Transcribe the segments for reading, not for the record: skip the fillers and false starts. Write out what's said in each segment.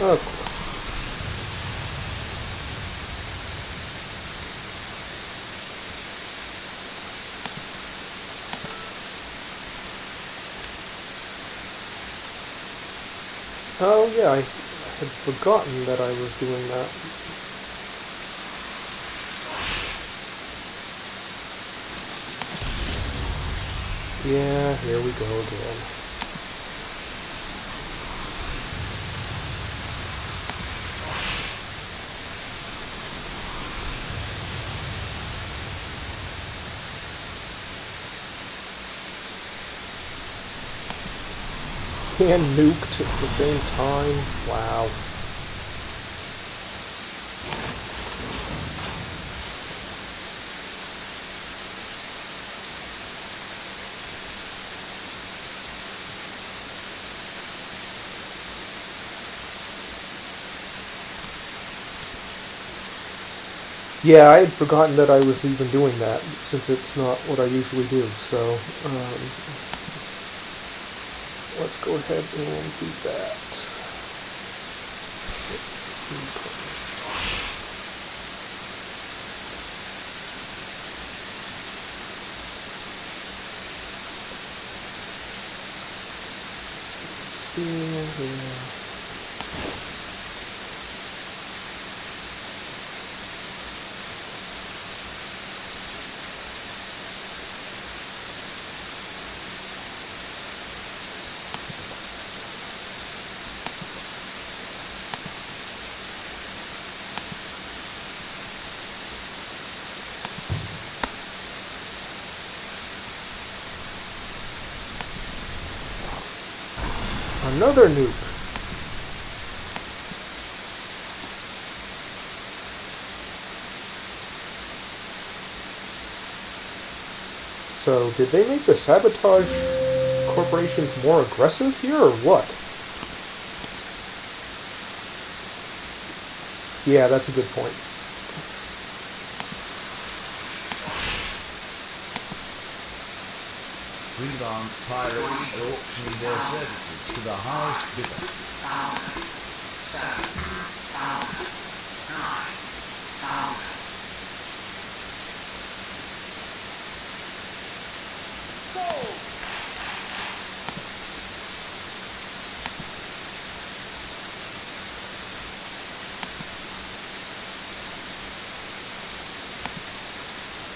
Of course. Oh yeah, I had forgotten that I was doing that. Yeah, here we go again. And nuked at the same time. Wow. Yeah, I had forgotten that I was even doing that, since it's not what I usually do, so let's go ahead and do that. Another nuke. So, did they make the sabotage corporations more aggressive here, or what? Yeah, that's a good point. Freelance pirates are auctioning their services to the highest bidder. 1,000, 7,000, 9,000. Sold!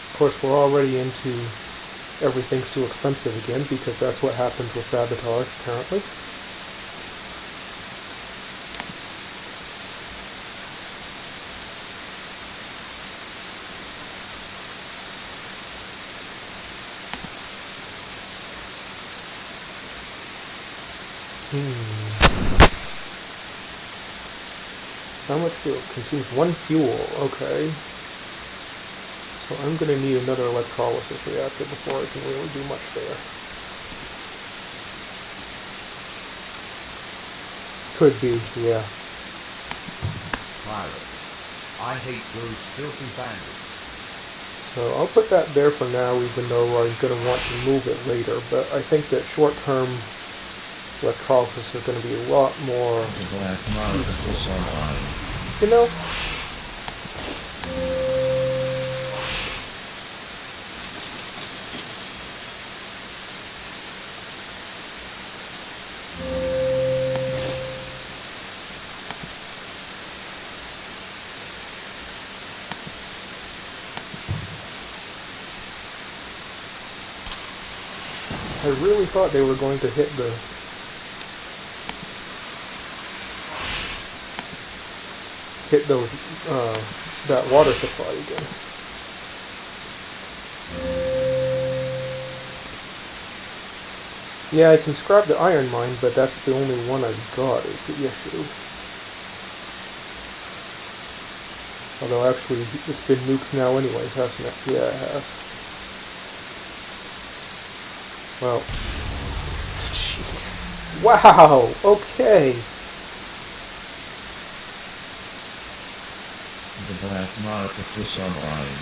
Of course, we're already into everything's too expensive again, because that's what happens with sabotage, apparently. How much fuel? Consumes 1 fuel. Okay. So I'm going to need another electrolysis reactor before I can really do much there. Could be, yeah. Pirates. I hate those filthy bandits. So I'll put that there for now, even though I'm going to want to move it later. But I think that short-term electrolysis is going to be a lot more... The black market is online. You know? I really thought they were going to hit those that water supply again. Yeah, I can scrap the iron mine, but that's the only one I've got is the issue. Although actually, it's been nuked now anyways, hasn't it? Yeah, it has. Well, jeez. Wow, okay. The black market is online.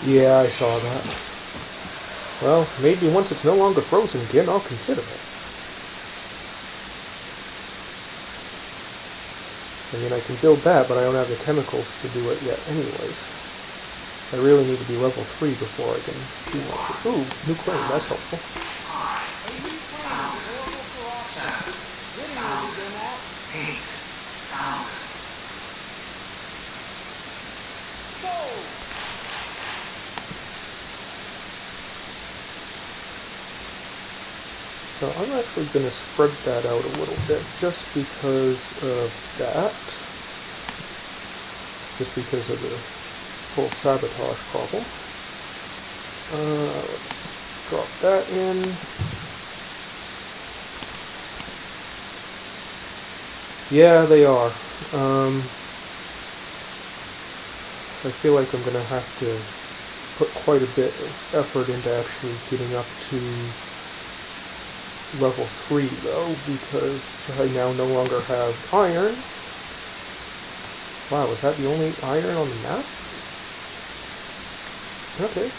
Yeah, I saw that. Well, maybe once it's no longer frozen again, I'll consider it. I mean, I can build that, but I don't have the chemicals to do it yet anyways. I really need to be level 3 before I can do that. Ooh, new claim, that's helpful. A new plan is available for auction. Getting ready to map. 8,000. Sold. So I'm actually going to spread that out a little bit just because of that. Just because of the whole sabotage problem. Let's drop that in. Yeah, they are. I feel like I'm going to have to put quite a bit of effort into actually getting up to level 3 though, because I now no longer have iron. Wow, is that the only iron on the map? Okay.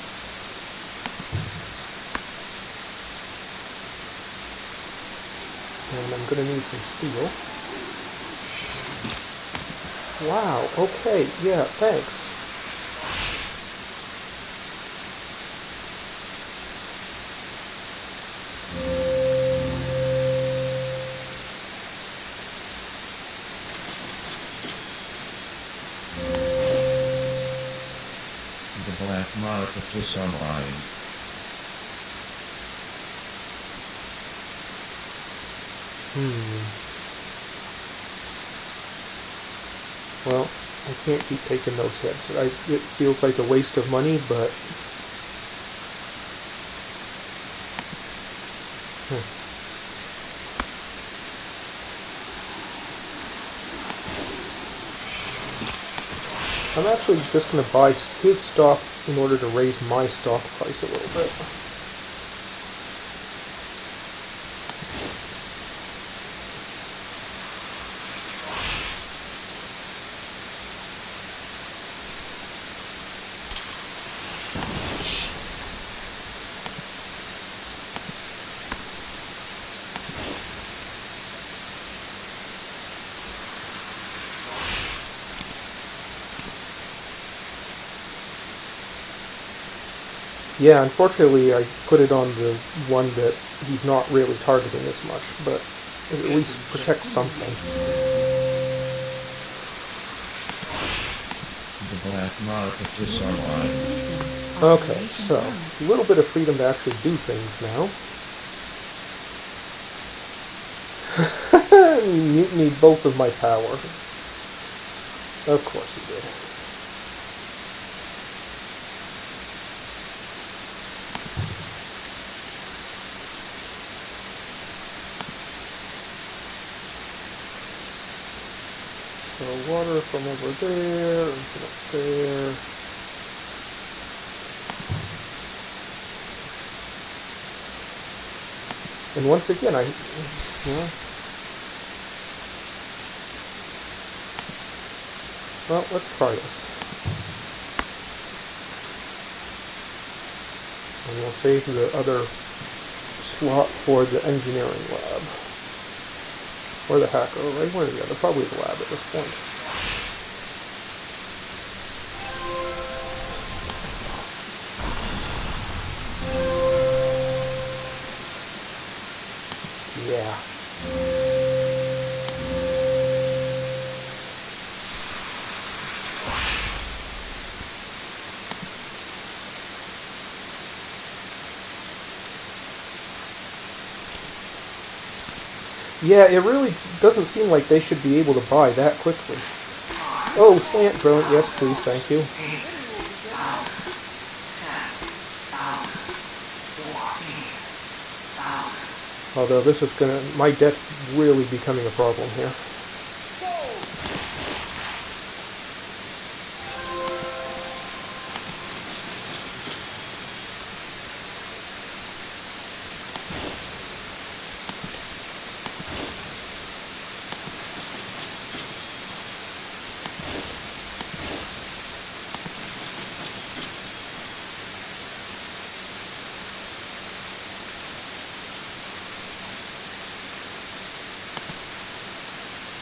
And I'm gonna need some steel. Wow, okay, yeah, thanks. The black market is online. Well, I can't keep taking those hits. It feels like a waste of money, but... I'm actually just going to buy his stock in order to raise my stock price a little bit. Yeah, unfortunately I put it on the one that he's not really targeting as much, but it at least protects something. The black market is online. Okay, so a little bit of freedom to actually do things now. Mutinied both of my power. Of course he did. So water from over there, and from up there. And once again, well, let's try this. And we'll save the other slot for the engineering lab. Or the hacker, right? One or the other. Probably the lab at this point. Yeah. Yeah, it really doesn't seem like they should be able to buy that quickly. Oh, slant drone. Yes, please. Thank you. 8,000. 10,000. 14,000. Although this is gonna... my debt's really becoming a problem here. Sold.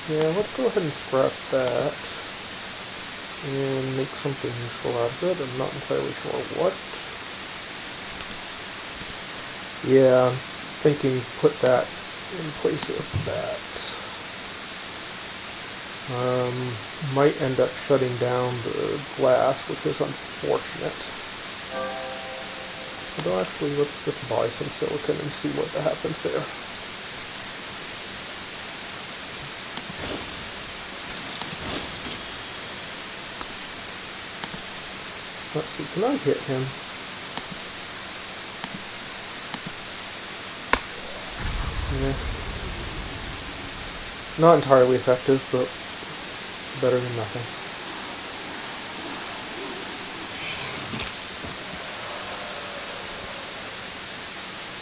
Yeah, let's go ahead and scrap that and make something useful out of it. I'm not entirely sure what. Yeah, I'm thinking put that in place of that. Might end up shutting down the glass, which is unfortunate. Although actually, let's just buy some silicon and see what happens there. Let's see, can I hit him? Yeah. Not entirely effective, but better than nothing.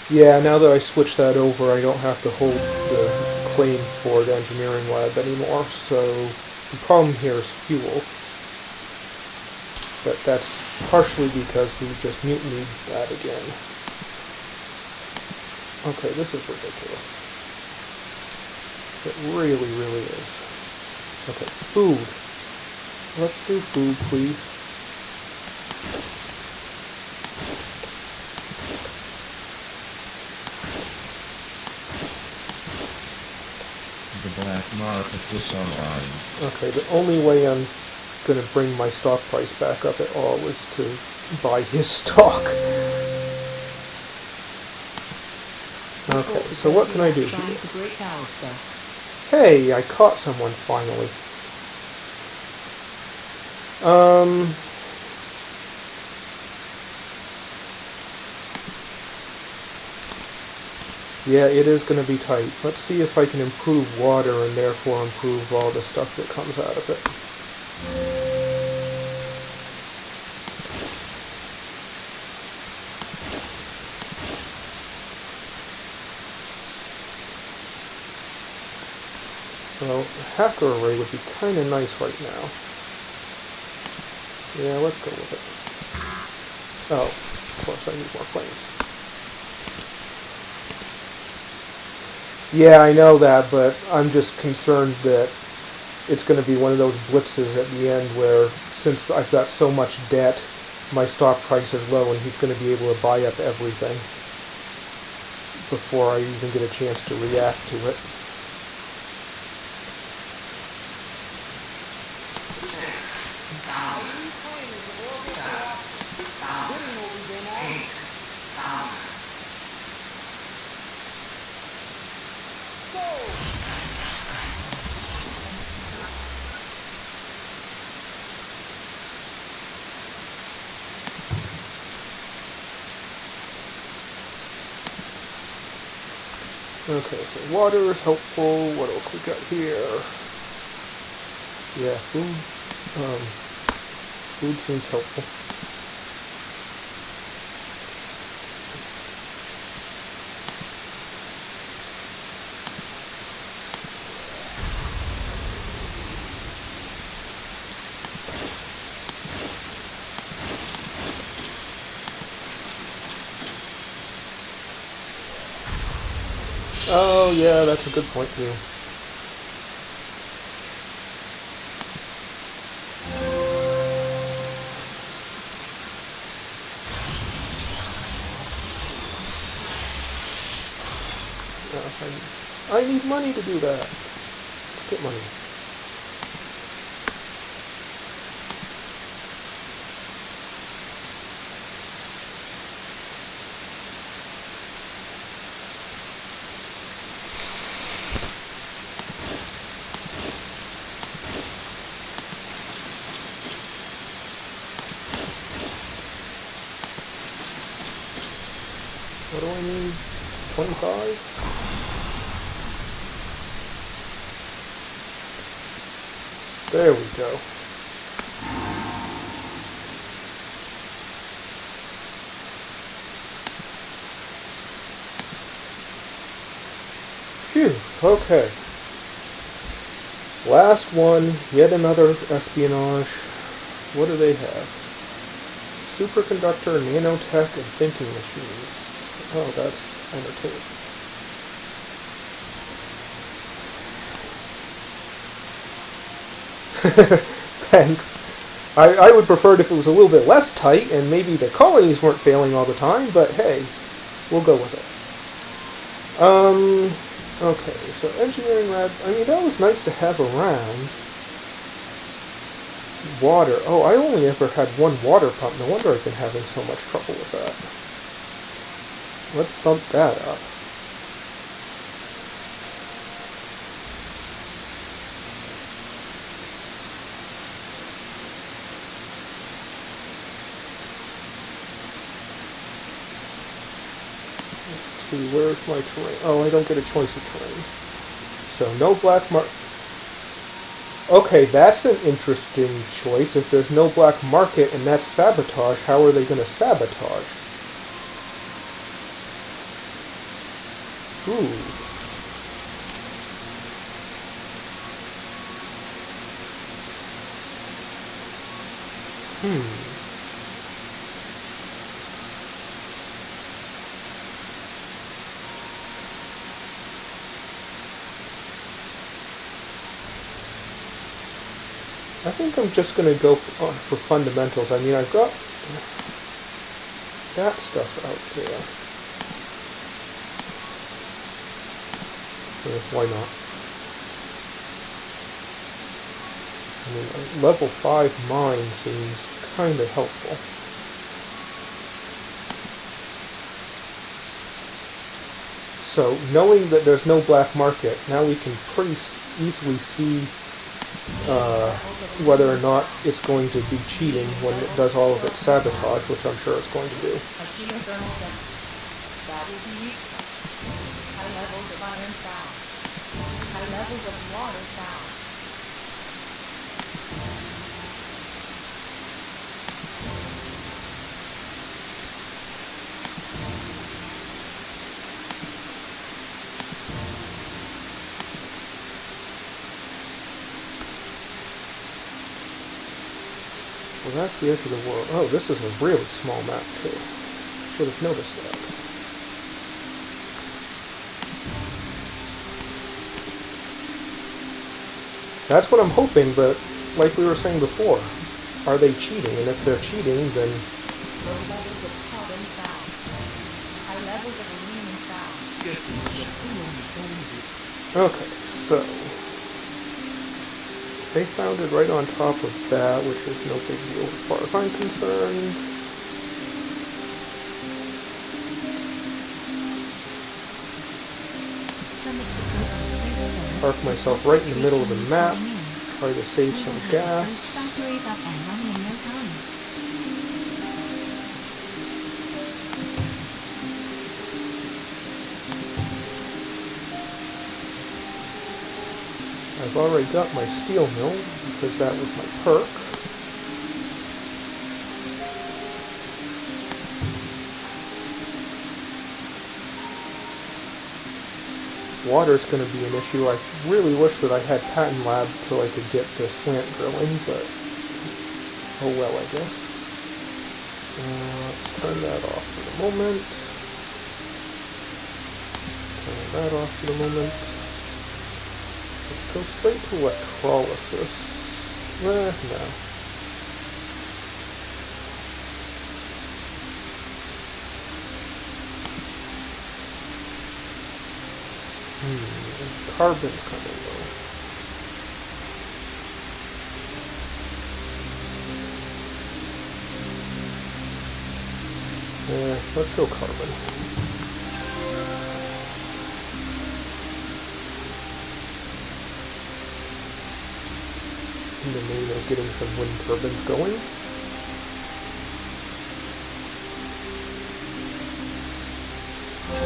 Yeah, now that I switched that over, I don't have to hold the claim for the engineering lab anymore, so the problem here is fuel. But that's partially because he just mutinied that again. Okay, this is ridiculous. It really, really is. Okay, food. Let's do food, please. The black market was online. Okay, the only way I'm going to bring my stock price back up at all is to buy his stock. Okay, so what can I do here? Hey, I caught someone finally. Yeah, it is going to be tight. Let's see if I can improve water and therefore improve all the stuff that comes out of it. Well, a hacker array would be kind of nice right now. Yeah, let's go with it. Oh, of course I need more planes. Yeah, I know that, but I'm just concerned that it's going to be one of those blitzes at the end where, since I've got so much debt, my stock price is low and he's going to be able to buy up everything before I even get a chance to react to it. 6,000. 8,000. Okay, so water is helpful. What else we got here? Yeah, food. Food seems helpful. Oh, yeah, that's a good point, too. I need money to do that. Let's get money. What do I need? 25? There we go. Phew, okay. Last one, yet another espionage. What do they have? Superconductor, nanotech, and thinking machines. Oh, that's entertaining. Thanks. I would prefer it if it was a little bit less tight and maybe the colonies weren't failing all the time, but hey, we'll go with it. Okay, so engineering lab, I mean, that was nice to have around. Water. Oh, I only ever had one water pump. No wonder I've been having so much trouble with that. Let's bump that up. Let's see, where's my terrain? Oh, I don't get a choice of terrain. So no black mark. Okay, that's an interesting choice. If there's no black market and that's sabotage, how are they going to sabotage? Ooh. I think I'm just going to go for fundamentals. I mean, I've got that stuff out there. Why not? I mean, a level 5 mine seems kind of helpful. So, knowing that there's no black market, now we can pretty easily see whether or not it's going to be cheating when it does all of its sabotage, which I'm sure it's going to do. Geothermal vents. Battle bees. High levels of iron found. High levels of water found. Well, that's the edge of the world. Oh, this is a really small map, too. Should have noticed that. That's what I'm hoping, but like we were saying before, are they cheating? And if they're cheating, then... Low levels of carbon found. High levels of aluminum found. Okay, so... they found it right on top of that, which is no big deal as far as I'm concerned. Park myself right in the middle of the map. Try to save some gas. I've already got my steel mill because that was my perk. Water's going to be an issue. I really wish that I had Patent Lab so I could get the slant drilling, but oh well, I guess. Let's turn that off for the moment. Turn that off for the moment. Let's go straight to electrolysis. No. Carbon's kind of low. Let's go carbon. In the name of getting some wind turbines going.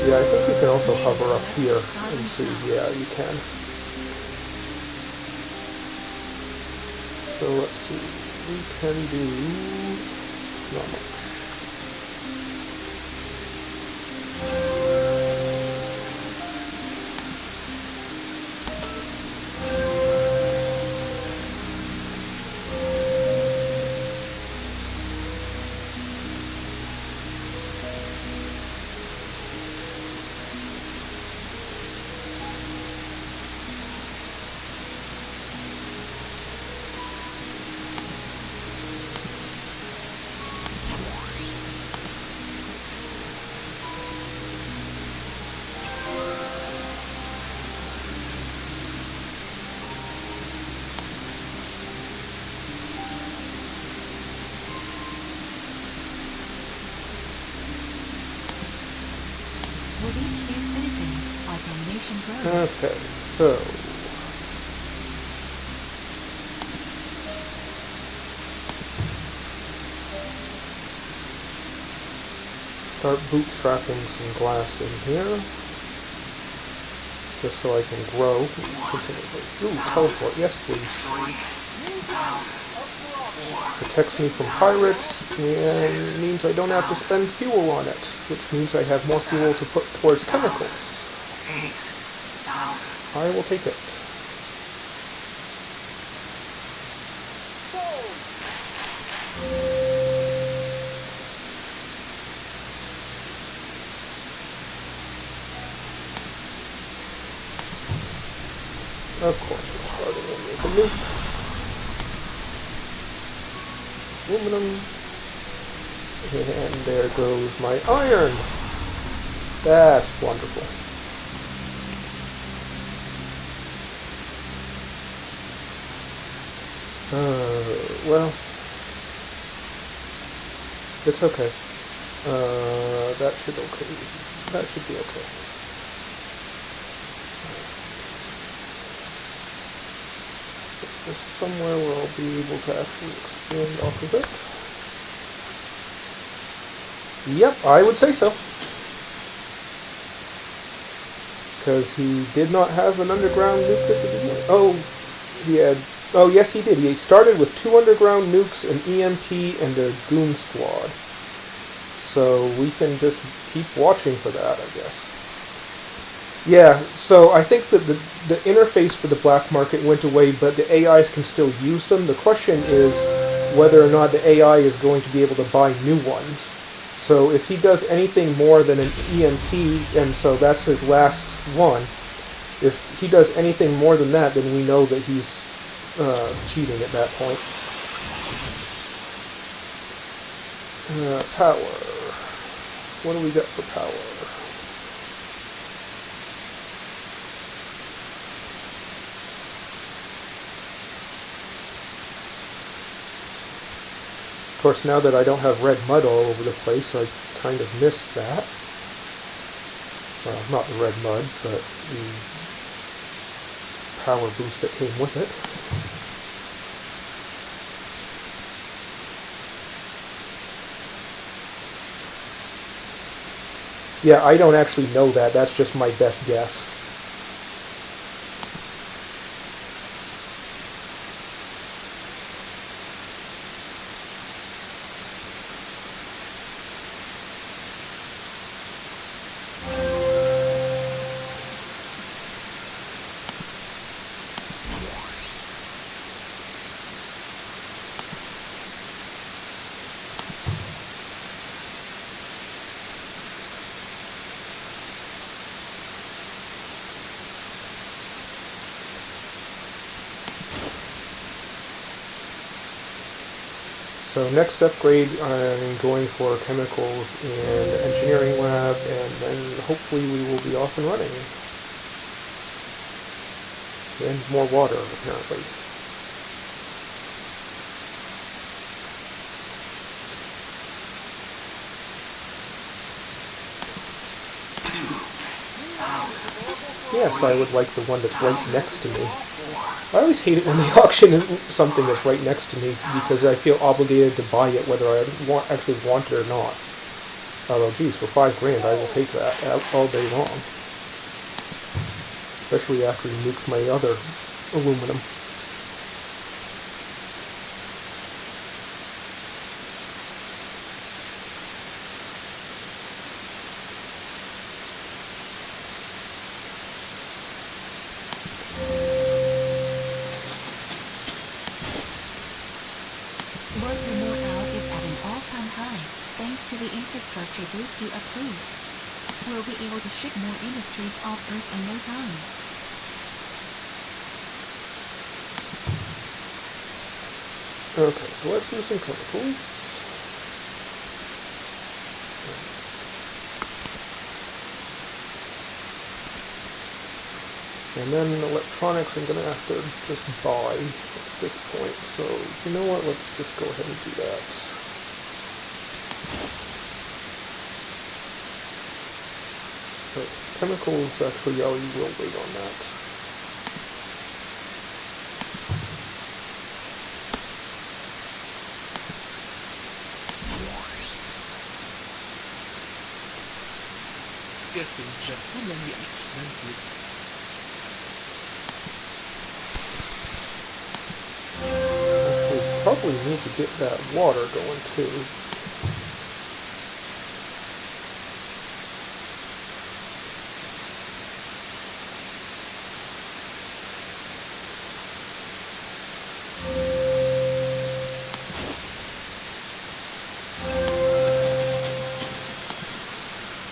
Yeah, I think you can also hover up here and see. Yeah, you can. So let's see. We can do not much. For each new citizen, our domination grows. Okay, so start bootstrapping some glass in here, just so I can grow. Ooh, teleport, yes please. Protects me from pirates, and means I don't have to spend fuel on it, which means I have more fuel to put towards chemicals. I will take it. Of course, we're starting in with the nukes. Aluminum. And there goes my iron. That's wonderful. Well, it's okay. That should okay. That should be okay. There's somewhere where I'll be able to actually expand off of it. Yep, I would say so. Because he did not have an underground nuke at the beginning. Oh, he had... Oh, yes, he did. He started with 2 underground nukes, an EMP, and a goon squad. So we can just keep watching for that, I guess. Yeah, so I think that the interface for the black market went away, but the AIs can still use them. The question is whether or not the AI is going to be able to buy new ones. So if he does anything more than an EMP, and so that's his last one, if he does anything more than that, then we know that he's cheating at that point. Power. What do we got for power? Of course, now that I don't have red mud all over the place, I kind of miss that. Well, not the red mud, but the power boost that came with it. Yeah, I don't actually know that. That's just my best guess. So next upgrade, I'm going for chemicals and engineering lab, and then hopefully we will be off and running. And more water, apparently. Yes, I would like the one that's right next to me. I always hate it when they auction something that's right next to me because I feel obligated to buy it whether I actually want it or not. Although, geez, for $5 grand I will take that all day long. Especially after he nukes my other aluminum. Worker morale is at an all-time high, thanks to the infrastructure boost you approved. We'll be able to ship more industries off Earth in no time. Okay, so let's do some chemicals. And then electronics I'm going to have to just buy at this point. So, you know what, let's just go ahead and do that. So chemicals, actually, yeah, we will wait on that. Skirting Pullman accidentally. We probably need to get that water going too.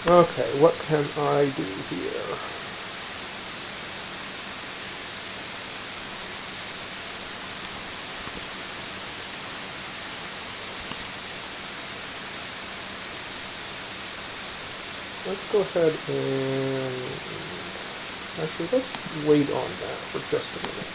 Okay, what can I do here? Let's go ahead and... Actually, let's wait on that for just a minute.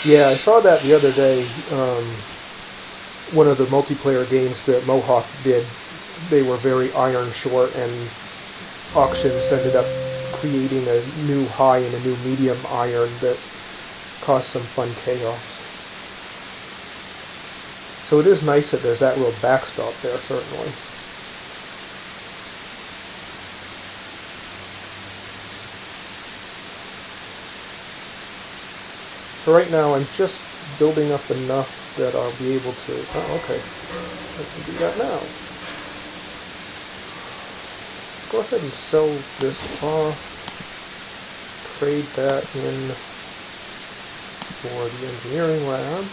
Yeah, I saw that the other day. One of the multiplayer games that Mohawk did, they were very iron short, and auctions ended up creating a new high and a new medium iron that caused some fun chaos. So it is nice that there's that little backstop there, certainly. So right now I'm just building up enough that I'll be able to... Oh, okay. I can do that now. Let's go ahead and sell this off. Trade that in for the engineering lab.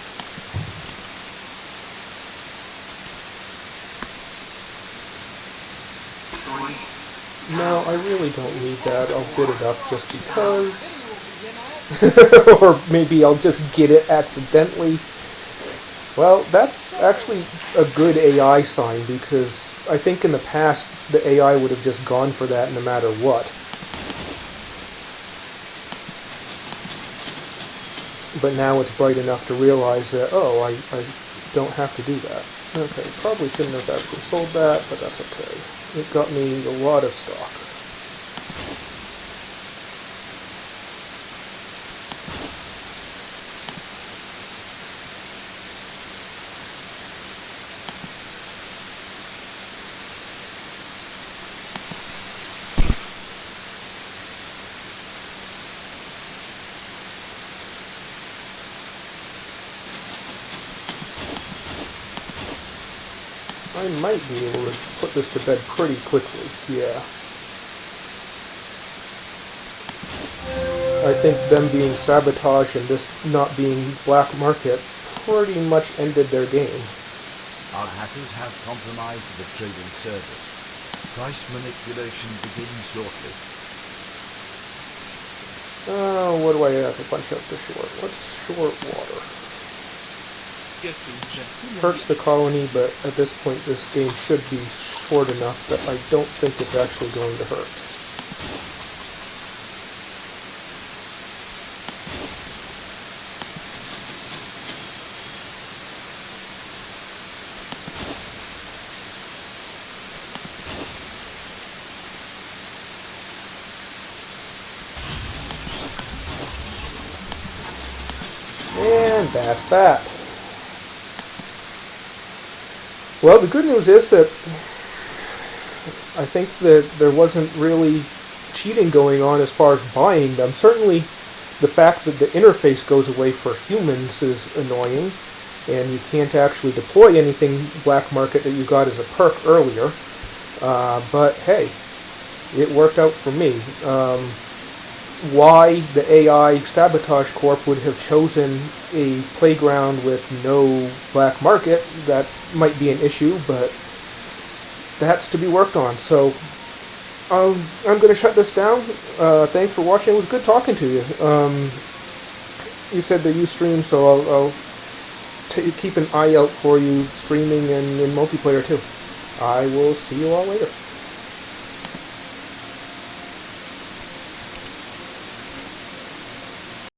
No, I really don't need that. I'll bid it up just because. Or maybe I'll just get it accidentally. Well, that's actually a good AI sign, because I think in the past the AI would have just gone for that no matter what. But now it's bright enough to realize that, oh, I don't have to do that. Okay, probably shouldn't have actually sold that, but that's okay. It got me a lot of stock. I might be able to put this to bed pretty quickly, yeah. I think them being sabotage and this not being black market pretty much ended their game. Our hackers have compromised the trading servers. Price manipulation begins shortly. What do I have a bunch of to short? Let's short water. Hurts the colony, but at this point this game should be short enough that I don't think it's actually going to hurt. And that's that. Well, the good news is that I think that there wasn't really cheating going on as far as buying them. Certainly, the fact that the interface goes away for humans is annoying, and you can't actually deploy anything black market that you got as a perk earlier. But hey, it worked out for me. Why the AI Sabotage Corp would have chosen a playground with no black market, that might be an issue, but that's to be worked on. So I'm going to shut this down. Thanks for watching. It was good talking to you. You said that you stream, so I'll keep an eye out for you streaming and in multiplayer too. I will see you all later.